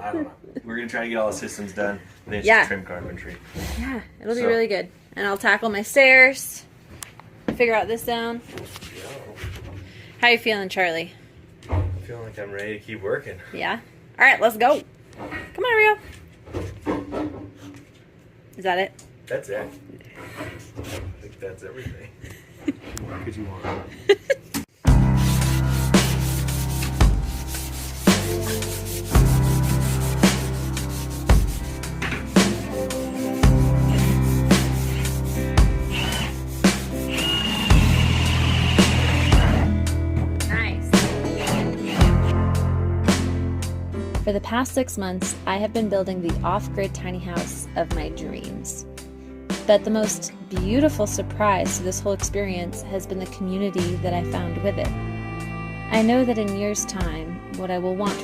I don't know. We're gonna try to get all the systems done. And then it's Yeah. just trim carpentry. Yeah, it'll be So- really good. And I'll tackle my stairs. Figure out this down. How you feeling, Charlie? I feel like I'm ready to keep working. Yeah? Alright, let's go. Come on, Rio. Is that it? That's it. I think that's everything. What could you want? Nice. For the past 6 months, I have been building the off-grid tiny house of my dreams. But the most beautiful surprise to this whole experience has been the community that I found with it. I know that in years' time, what I will want